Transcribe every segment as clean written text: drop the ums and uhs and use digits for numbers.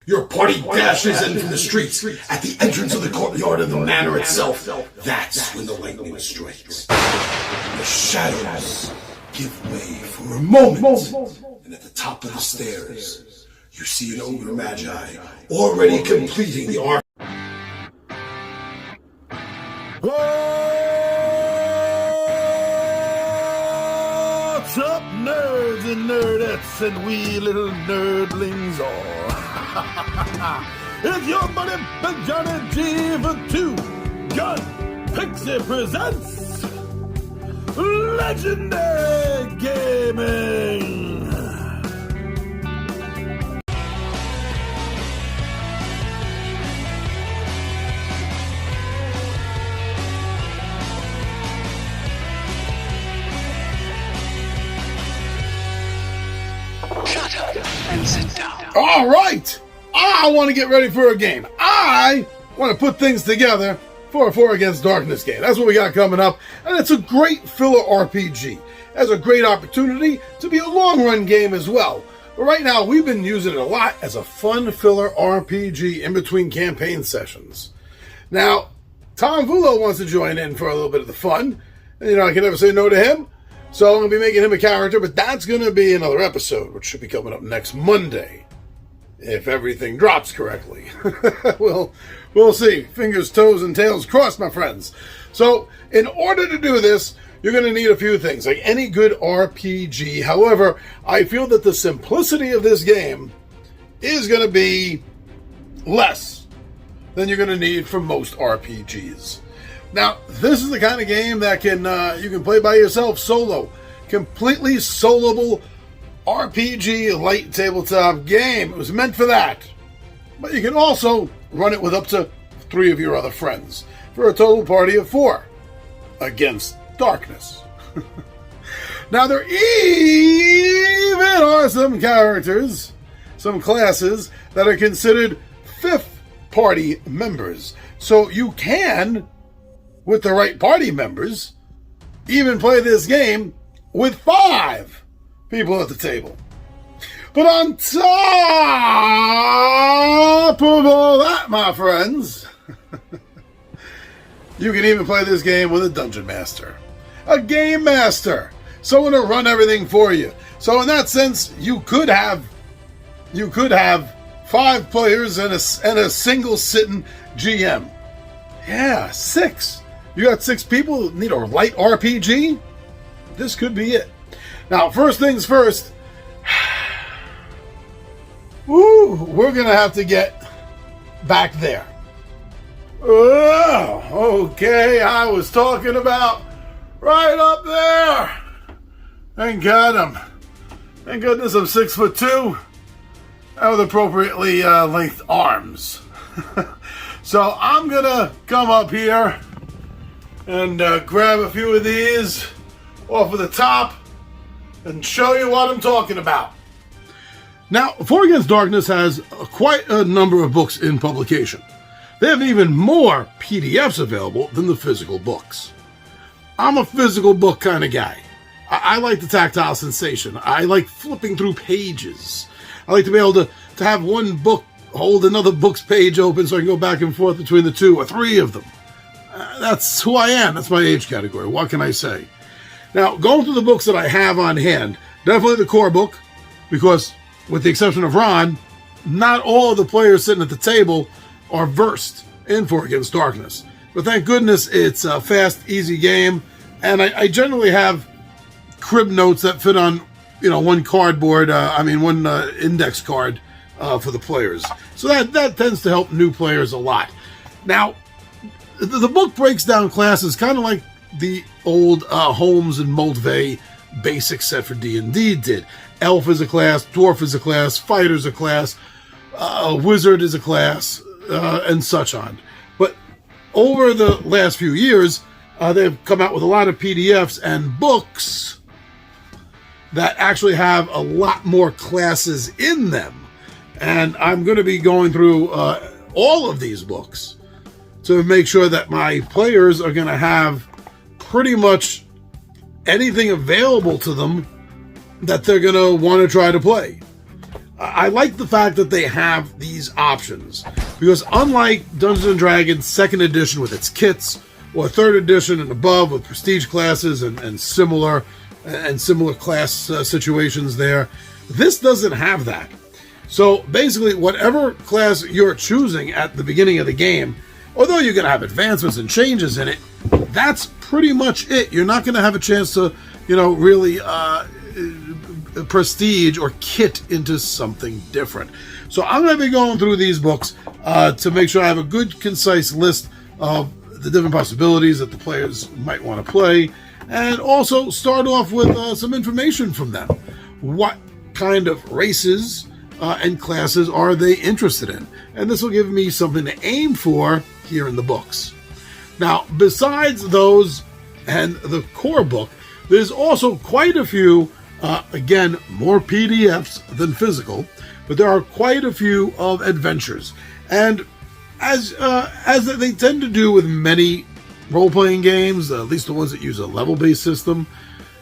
Your party dashes in from the streets at the entrance of the courtyard of the manor itself. That's when the lightning strikes. The shadows give way for a moment. And at the top of the stairs, you see an ogre magi already completing the arc. What's up, nerds and nerdettes and wee little nerdlings all? It's your buddy Johnny G for 2 Gun Pixie presents Legendary Gaming. Shut up and sit down. All right, I want to get ready for a game. I want to put things together for a 4 Against Darkness game. That's what we got coming up, and it's a great filler RPG. It has a great opportunity to be a long-run game as well. But right now, we've been using it a lot as a fun filler RPG in between campaign sessions. Now, Tom Vulo wants to join in for a little bit of the fun, and I can never say no to him. So I'm going to be making him a character, but that's going to be another episode, which should be coming up next Monday, if everything drops correctly. We'll see. Fingers, toes, and tails crossed, my friends. So in order to do this, you're going to need a few things, like any good RPG. However, I feel that the simplicity of this game is going to be less than you're going to need for most RPGs. Now, this is the kind of game that you can play by yourself, solo. Completely soloable RPG light tabletop game. It was meant for that. But you can also run it with up to 3 of your other friends for a total party of 4 against darkness. Now, there even are some characters, some classes that are considered 5th party members. So you can, with the right party members, even play this game with 5 people at the table. But on top of all that, my friends, you can even play this game with a dungeon master, a game master, someone to run everything for you. So in that sense, you could have 5 players and a single sitting GM. Yeah, 6. You got 6 people who need a light RPG? This could be it. Now, first things first. We're going to have to get back there. Oh, okay. I was talking about right up there. Thank God thank goodness I'm 6'2" and with appropriately length arms. So I'm going to come up here and grab a few of these off of the top and show you what I'm talking about. Now, 4 Against Darkness has quite a number of books in publication. They have even more PDFs available than the physical books. I'm a physical book kind of guy. I like the tactile sensation. I like flipping through pages. I like to be able to have one book hold another book's page open so I can go back and forth between the 2 or 3 of them. That's who I am. That's my age category. What can I say? Now, going through the books that I have on hand, definitely the core book, because with the exception of Ron, not all of the players sitting at the table are versed in 4 Against Darkness. But thank goodness it's a fast, easy game, and I generally have crib notes that fit on, one cardboard, one index card for the players. So that tends to help new players a lot. Now, the book breaks down classes kind of like the old Holmes and Moldvay basic set for D&D did. Elf is a class, Dwarf is a class, Fighter is a class, Wizard is a class, and such on. But over the last few years, they've come out with a lot of PDFs and books that actually have a lot more classes in them. And I'm going to be going through all of these books to make sure that my players are going to have pretty much anything available to them that they're going to want to try to play. I like the fact that they have these options, because unlike Dungeons & Dragons 2nd edition with its kits, or 3rd edition and above with prestige classes and similar class situations there, this doesn't have that. So basically, whatever class you're choosing at the beginning of the game, although you're going to have advancements and changes in it, that's pretty much it. You're not going to have a chance to, really prestige or kit into something different. So I'm going to be going through these books to make sure I have a good, concise list of the different possibilities that the players might want to play, and also start off with some information from them. What kind of races and classes are they interested in? And this will give me something to aim for here in the books. Now, besides those and the core book, there's also quite a few, again, more PDFs than physical, but there are quite a few of adventures. And as they tend to do with many role-playing games, at least the ones that use a level-based system,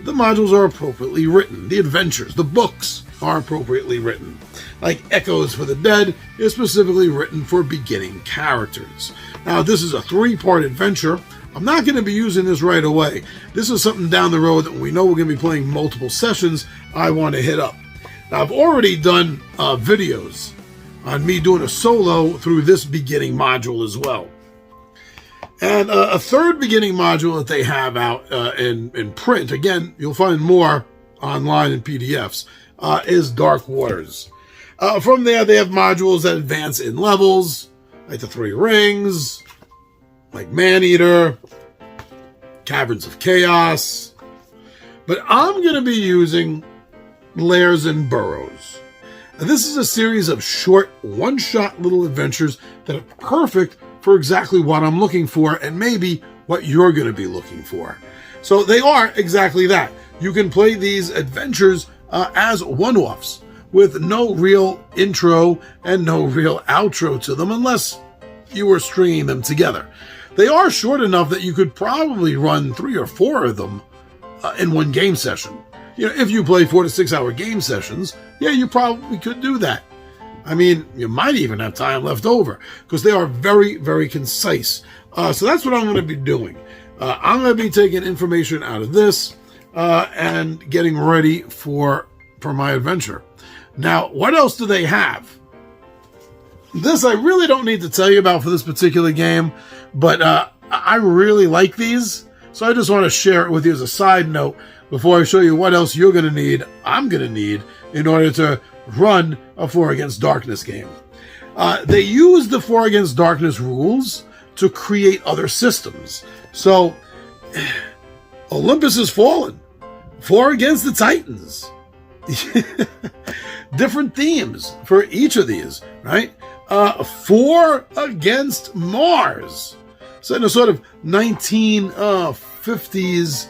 the modules are appropriately written. The adventures, the books, are appropriately written. Like Echoes for the Dead is specifically written for beginning characters. Now, this is a 3-part adventure. I'm not going to be using this right away. This is something down the road that we know we're going to be playing multiple sessions I want to hit up. Now, I've already done videos on me doing a solo through this beginning module as well. And a third beginning module that they have out in print, again, you'll find more online in PDFs, is Dark Waters. From there, they have modules that advance in levels, like the 3 Rings, like Maneater, Caverns of Chaos. But I'm going to be using Lairs and Burrows. And this is a series of short, one-shot little adventures that are perfect for exactly what I'm looking for, and maybe what you're going to be looking for. So they are exactly that. You can play these adventures as one-offs, with no real intro and no real outro to them, unless you were stringing them together. They are short enough that you could probably run 3 or 4 of them in one game session. If you play 4 to 6 hour game sessions, yeah, you probably could do that. I mean, you might even have time left over, because they are very, very concise. So that's what I'm going to be doing. I'm going to be taking information out of this and getting ready for my adventure. Now, what else do they have? This I really don't need to tell you about for this particular game, but I really like these, so I just want to share it with you as a side note before I show you what else you're going to need, I'm going to need, in order to run a 4 Against Darkness game. They use the 4 Against Darkness rules to create other systems. So, Olympus has fallen. 4 Against the Titans. Different themes for each of these, right? 4 Against Mars. So in a sort of 1950s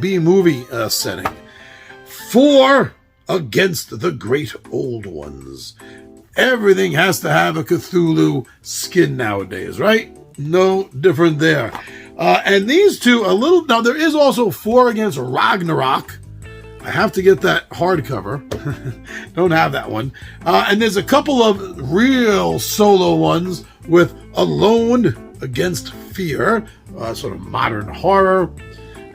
B-movie setting. 4 Against the Great Old Ones. Everything has to have a Cthulhu skin nowadays, right? No different there. And these two, now there is also 4 Against Ragnarok. I have to get that hardcover. Don't have that one. And there's a couple of real solo ones with Alone Against Fear, sort of modern horror.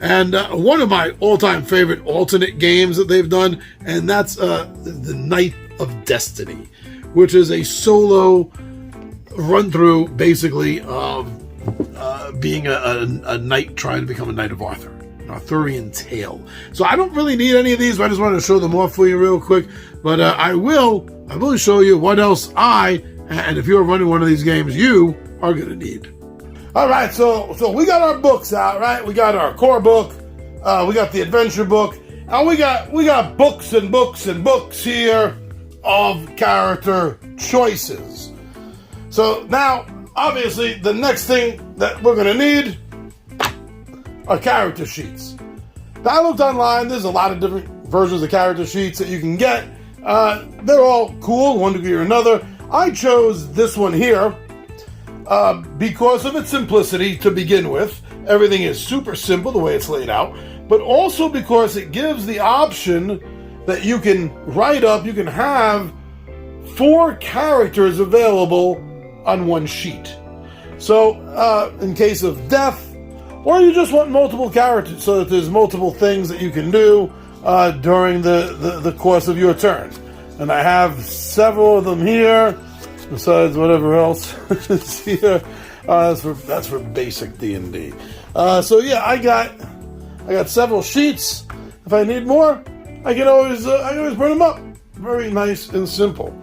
And one of my all-time favorite alternate games that they've done, and that's The Knight of Destiny, which is a solo run-through, basically, of being a knight trying to become a Knight of Arthur. Arthurian tale. So I don't really need any of these, but I just wanted to show them off for you real quick. But I will show you what else and if you're running one of these games, you are going to need. All right, so we got our books out, right? We got our core book, we got the adventure book, and we got books and books and books here of character choices. So now, obviously, the next thing that we're going to need are character sheets. Now, I looked online. There's a lot of different versions of character sheets that you can get. They're all cool, one degree or another. I chose this one here because of its simplicity to begin with. Everything is super simple the way it's laid out, but also because it gives the option that you can write up. You can have 4 characters available on one sheet. So, in case of death, or you just want multiple characters so that there's multiple things that you can do during the course of your turn. And I have several of them here, besides whatever else is here. That's for basic D&D. So yeah, I got several sheets. If I need more, I can always print them up. Very nice and simple.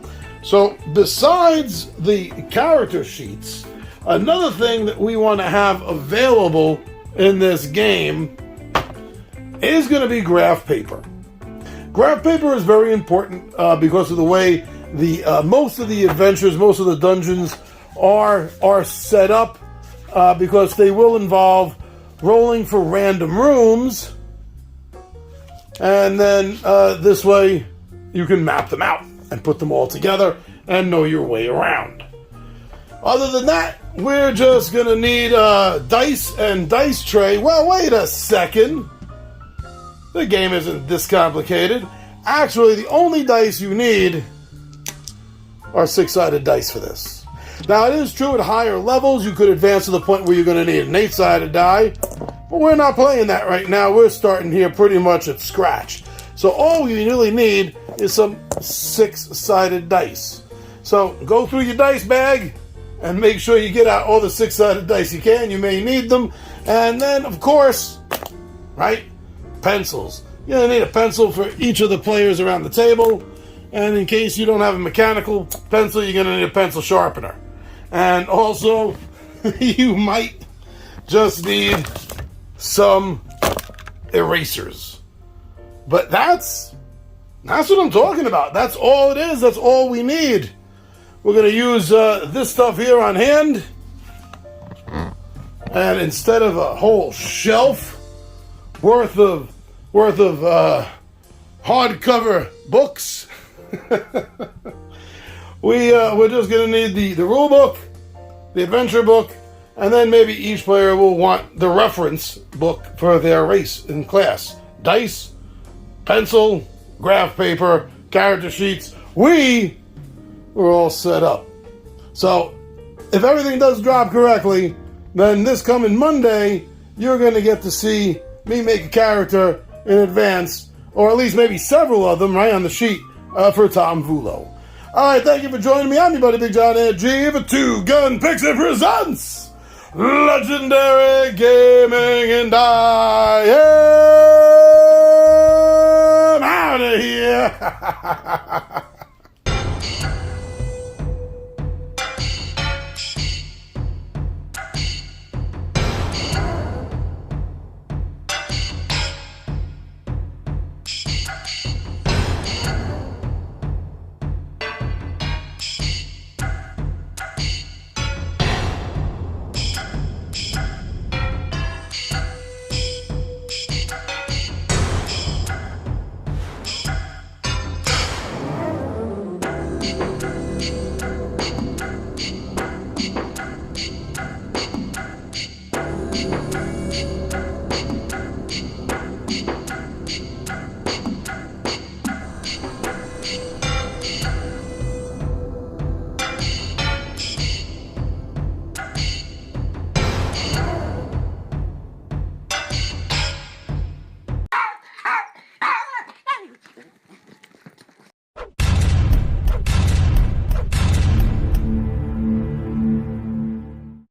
So besides the character sheets, another thing that we want to have available in this game is going to be graph paper. Graph paper is very important because of the way most of the adventures, most of the dungeons are set up, because they will involve rolling for random rooms, and then this way you can map them out and put them all together and know your way around. Other than that, we're just going to need dice and dice tray. Well, wait a second. The game isn't this complicated. Actually, the only dice you need are 6-sided dice for this. Now, it is true at higher levels you could advance to the point where you're going to need an 8-sided die, but we're not playing that right now. We're starting here pretty much at scratch. So all you really need is some 6-sided dice. So go through your dice bag and make sure you get out all the 6-sided dice you can. You may need them. And then, of course, right, pencils. You're going to need a pencil for each of the players around the table. And in case you don't have a mechanical pencil, you're going to need a pencil sharpener. And also, you might just need some erasers. But that's what I'm talking about. That's all it is. That's all we need. We're going to use this stuff here on hand. And instead of a whole shelf worth of hardcover books, we're just going to need the rule book, the adventure book, and then maybe each player will want the reference book for their race in class. Dice, pencil, graph paper, character sheets. We're all set up. So if everything does drop correctly, then this coming Monday, you're going to get to see me make a character in advance, or at least maybe several of them right on the sheet for Tom Vulo. All right, thank you for joining me. I'm your buddy Big John Ed G for Two Gun Pixie presents Legendary Gaming, and I am out of here.